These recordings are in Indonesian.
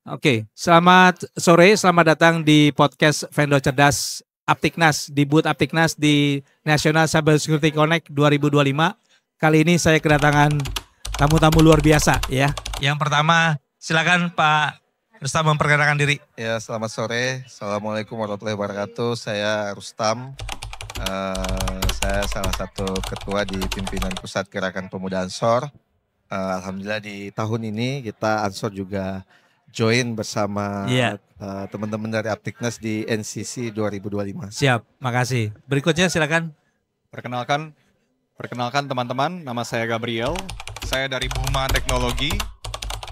Oke, selamat sore, selamat datang di podcast Vendor Cerdas Aptiknas, di booth Aptiknas di National Cyber Security Connect 2025. Kali ini saya kedatangan tamu-tamu luar biasa ya. Yang pertama, silakan Pak Rustam memperkenalkan diri. Ya, selamat sore. Assalamualaikum warahmatullahi wabarakatuh. Saya Rustam. Saya salah satu ketua di pimpinan Pusat Gerakan Pemuda Ansor. Alhamdulillah di tahun ini kita Ansor juga join bersama teman-teman dari Aptiknas di NCC 2025. Siap, makasih. Berikutnya silakan. Perkenalkan teman-teman, nama saya Gabriel. Saya dari Buma Teknologi,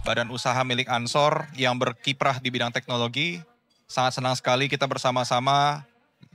badan usaha milik Ansor yang berkiprah di bidang teknologi. Sangat senang sekali kita bersama-sama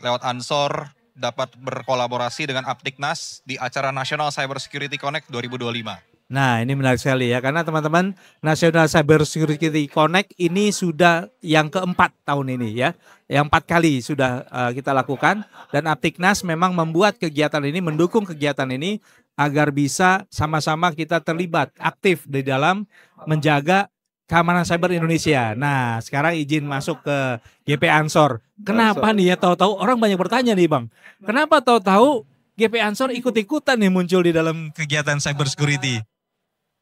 lewat Ansor dapat berkolaborasi dengan Aptiknas di acara National Cyber Security Connect 2025. Nah, ini menarik sekali ya, karena teman-teman National Cyber Security Connect ini sudah yang keempat tahun ini ya. Yang 4 kali sudah kita lakukan, dan Aptiknas memang membuat kegiatan ini, mendukung kegiatan ini agar bisa sama-sama kita terlibat aktif di dalam menjaga keamanan cyber Indonesia. Nah, sekarang izin masuk ke GP Ansor. Kenapa nih ya, tahu-tahu orang banyak bertanya nih Bang. Kenapa tahu-tahu GP Ansor ikut-ikutan nih muncul di dalam kegiatan cyber security?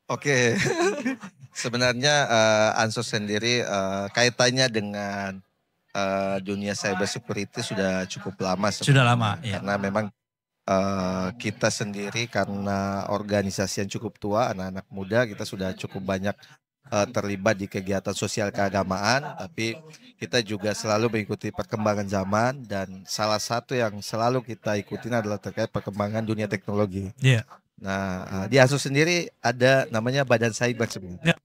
Oke, sebenarnya Ansor sendiri kaitannya dengan dunia cyber security sudah cukup lama. Sudah lama, ya. Karena memang kita sendiri karena organisasi yang cukup tua, anak-anak muda, kita sudah cukup banyak terlibat di kegiatan sosial keagamaan, tapi kita juga selalu mengikuti perkembangan zaman, dan salah satu yang selalu kita ikutin adalah terkait perkembangan dunia teknologi. Iya. Nah, di ASUS sendiri ada namanya Badan Cyber sebenarnya. Ya.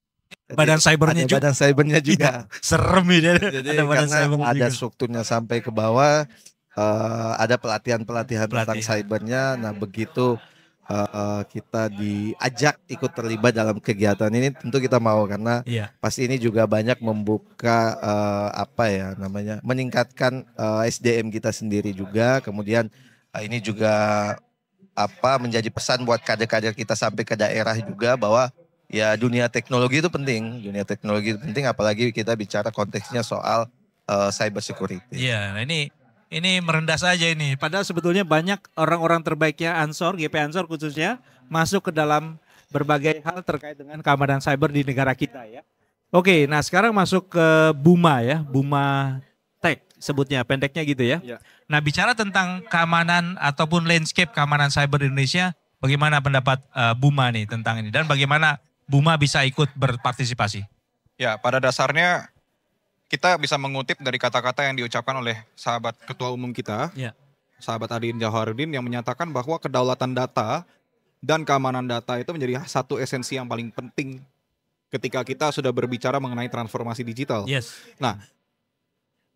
Badan cybernya juga. Badan cybernya juga. Ya, serem ini. Jadi ada badan cyber ada juga. strukturnya sampai ke bawah, ada pelatihan-pelatihan tentang cybernya. Nah, begitu kita diajak ikut terlibat dalam kegiatan ini, tentu kita mau, karena pasti ini juga banyak membuka meningkatkan SDM kita sendiri juga. Kemudian ini juga menjadi pesan buat kader-kader kita sampai ke daerah juga, bahwa ya dunia teknologi itu penting. Dunia teknologi itu penting, apalagi kita bicara konteksnya soal cyber security. Iya, nah ini merendah saja ini. Padahal sebetulnya banyak orang-orang terbaiknya Ansor, GP Ansor khususnya, masuk ke dalam berbagai hal terkait dengan keamanan cyber di negara kita ya. Oke, nah sekarang masuk ke Buma ya, Buma Tech sebutnya, pendeknya gitu ya. Nah, bicara tentang keamanan ataupun landscape keamanan cyber di Indonesia, bagaimana pendapat Buma nih tentang ini, dan bagaimana Buma bisa ikut berpartisipasi? Ya, pada dasarnya kita bisa mengutip dari kata-kata yang diucapkan oleh sahabat ketua umum kita, sahabat Adin Jawaharudin, yang menyatakan bahwa kedaulatan data dan keamanan data itu menjadi satu esensi yang paling penting ketika kita sudah berbicara mengenai transformasi digital. Nah,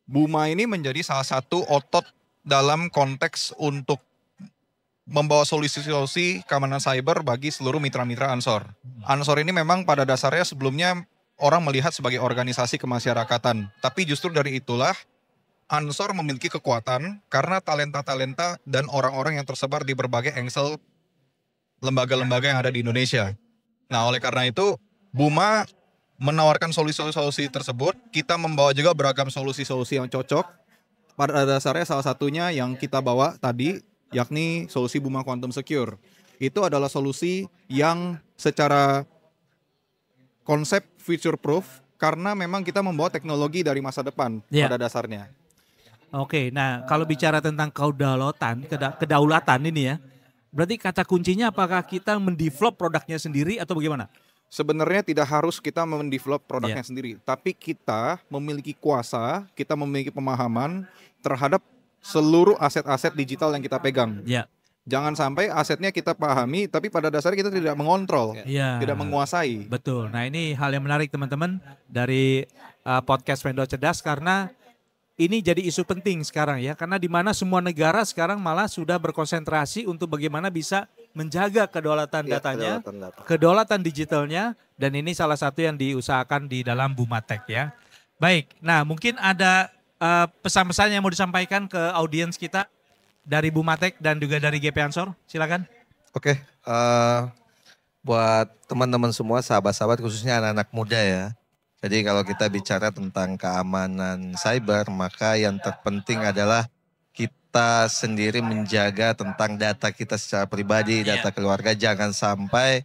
Buma ini menjadi salah satu otot dalam konteks untuk membawa solusi-solusi keamanan cyber bagi seluruh mitra-mitra Ansor. Ansor ini memang pada dasarnya sebelumnya orang melihat sebagai organisasi kemasyarakatan. Tapi justru dari itulah Ansor memiliki kekuatan karena talenta-talenta dan orang-orang yang tersebar di berbagai engsel lembaga-lembaga yang ada di Indonesia. Nah, oleh karena itu Buma menawarkan solusi-solusi tersebut. Kita membawa juga beragam solusi-solusi yang cocok. Pada dasarnya salah satunya yang kita bawa tadi, yakni solusi Buma Quantum Secure. Itu adalah solusi yang secara konsep future proof, karena memang kita membawa teknologi dari masa depan pada dasarnya. Oke, nah kalau bicara tentang kedaulatan ini ya, berarti kata kuncinya apakah kita mendevelop produknya sendiri atau bagaimana? Sebenarnya tidak harus kita mendevelop produknya sendiri, tapi kita memiliki kuasa, kita memiliki pemahaman terhadap seluruh aset-aset digital yang kita pegang. Jangan sampai asetnya kita pahami, tapi pada dasarnya kita tidak mengontrol, tidak menguasai. Betul. Nah, ini hal yang menarik teman-teman dari podcast Vendor Cerdas, karena ini jadi isu penting sekarang ya, karena di mana semua negara sekarang malah sudah berkonsentrasi untuk bagaimana bisa menjaga kedaulatan datanya, kedaulatan digitalnya, dan ini salah satu yang diusahakan di dalam Buma Tech ya. Baik, nah mungkin ada pesan-pesan yang mau disampaikan ke audiens kita dari Buma Tech dan juga dari GP Ansor, silakan. Oke, buat teman-teman semua, sahabat-sahabat khususnya anak-anak muda ya, Jadi kalau kita bicara tentang keamanan cyber, maka yang terpenting adalah kita sendiri menjaga tentang data kita secara pribadi, data keluarga, jangan sampai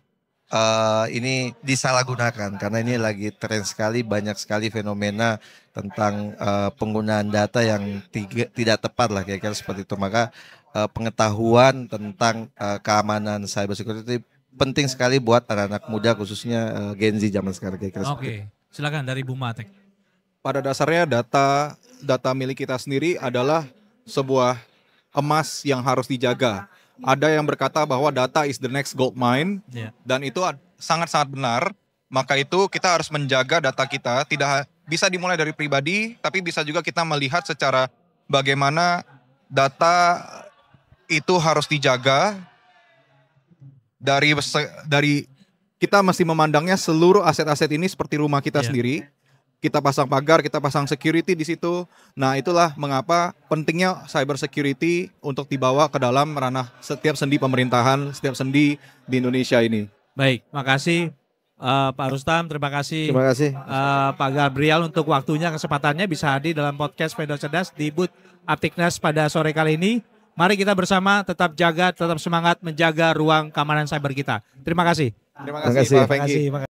ini disalahgunakan. Karena ini lagi tren sekali, banyak sekali fenomena tentang penggunaan data yang tidak tepat lah kira-kira seperti itu. Maka pengetahuan tentang keamanan cyber security penting sekali buat anak-anak muda khususnya Gen Z zaman sekarang kira-kira seperti itu. Silakan dari Bu Matek. Pada dasarnya data milik kita sendiri adalah sebuah emas yang harus dijaga. Ada yang berkata bahwa data is the next gold mine, dan itu sangat-sangat benar. Maka itu kita harus menjaga data kita, tidak bisa dimulai dari pribadi, tapi bisa juga kita melihat secara bagaimana data itu harus dijaga dari kita mesti memandangnya seluruh aset-aset ini seperti rumah kita sendiri. Kita pasang pagar, kita pasang security di situ. Nah, itulah mengapa pentingnya cyber security untuk dibawa ke dalam ranah setiap sendi pemerintahan, setiap sendi di Indonesia ini. Baik, makasih Pak Rustam, terima kasih. Terima kasih Pak Gabriel untuk waktunya, kesempatannya bisa hadir dalam podcast Pedal Cerdas di booth Aptiknas pada sore kali ini. Mari kita bersama tetap jaga, tetap semangat menjaga ruang keamanan cyber kita. Terima kasih. Terima kasih Pak Fengki.